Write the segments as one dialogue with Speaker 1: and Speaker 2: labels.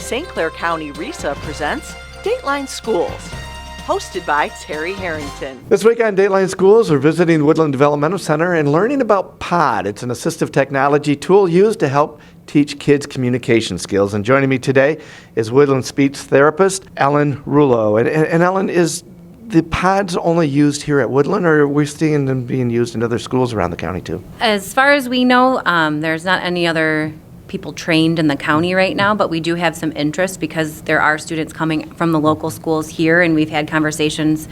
Speaker 1: St. Clair County RESA presents Dateline Schools, hosted by Terry Harrington.
Speaker 2: This week on Dateline Schools, we're visiting Woodland Developmental Center and learning about PODD. It's an assistive technology tool used to help teach kids communication skills. And joining me today is Woodland speech therapist Ellen Rouleau. And Ellen, is the PODDs only used here at Woodland, or are we seeing them being used in other schools around the county too?
Speaker 3: As far as we know, there's not any other people trained in the county right now, but we do have some interest because there are students coming from the local schools here, and we've had conversations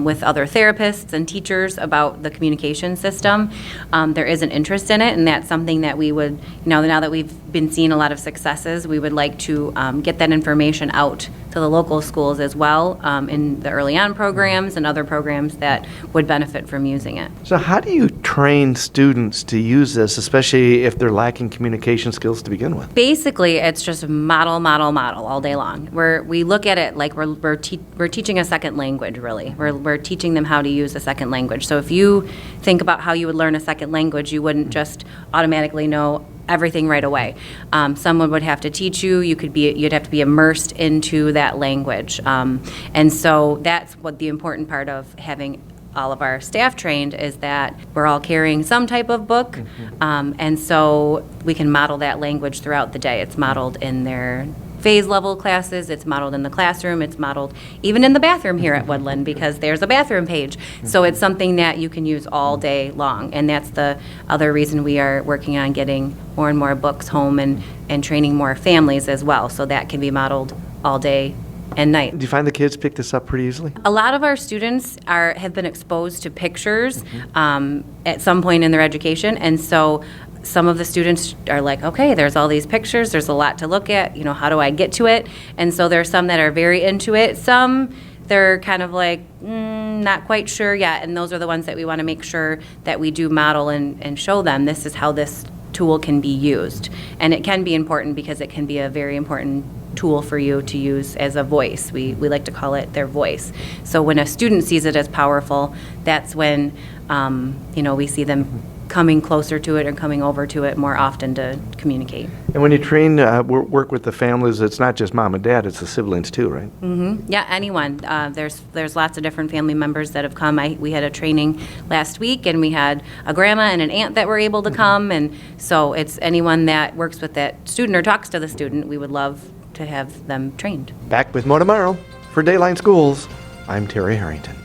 Speaker 3: with other therapists and teachers about the communication system. There is an interest in it, and that's something that we would, now that we've been seeing a lot of successes, we would like to get that information out to the local schools as well in the early on programs and other programs that would benefit from using it.
Speaker 2: So how do you train students to use this, especially if they're lacking communication skills to begin with?
Speaker 3: Basically, it's just model all day long. We look at it like we're teaching a second language, really. We're teaching them how to use a second language. So if you think about how you would learn a second language, you wouldn't just automatically know everything right away. Someone would have to teach you. You'd have to be immersed into that language. And so that's what the important part of having all of our staff trained is that we're all carrying some type of book, and so we can model that language throughout the day. It's modeled in their phase level classes, it's modeled in the classroom, it's modeled even in the bathroom here at Woodland because there's a bathroom page. So it's something that you can use all day long, and that's the other reason we are working on getting more and more books home and training more families as well, so that can be modeled all day and night.
Speaker 2: Do you find the kids pick this up pretty easily?
Speaker 3: A lot of our students have been exposed to pictures at some point in their education, and so some of the students are like, okay, there's all these pictures, there's a lot to look at, how do I get to it? And so there's some that are very into it. Some, they're kind of like, not quite sure yet, and those are the ones that we want to make sure that we do model and show them this is how this tool can be used. And it can be important because it can be a very important tool for you to use as a voice. We like to call it their voice. So when a student sees it as powerful, that's when we see them coming closer to it and coming over to it more often to communicate.
Speaker 2: And when you train, work with the families, it's not just mom and dad, it's the siblings too, right?
Speaker 3: Mm-hmm. Yeah, anyone. There's lots of different family members that have come. We had a training last week, and we had a grandma and an aunt that were able to come, and so it's anyone that works with that student or talks to the student, we would love to have them trained.
Speaker 2: Back with more tomorrow. For Dateline Schools, I'm Terry Harrington.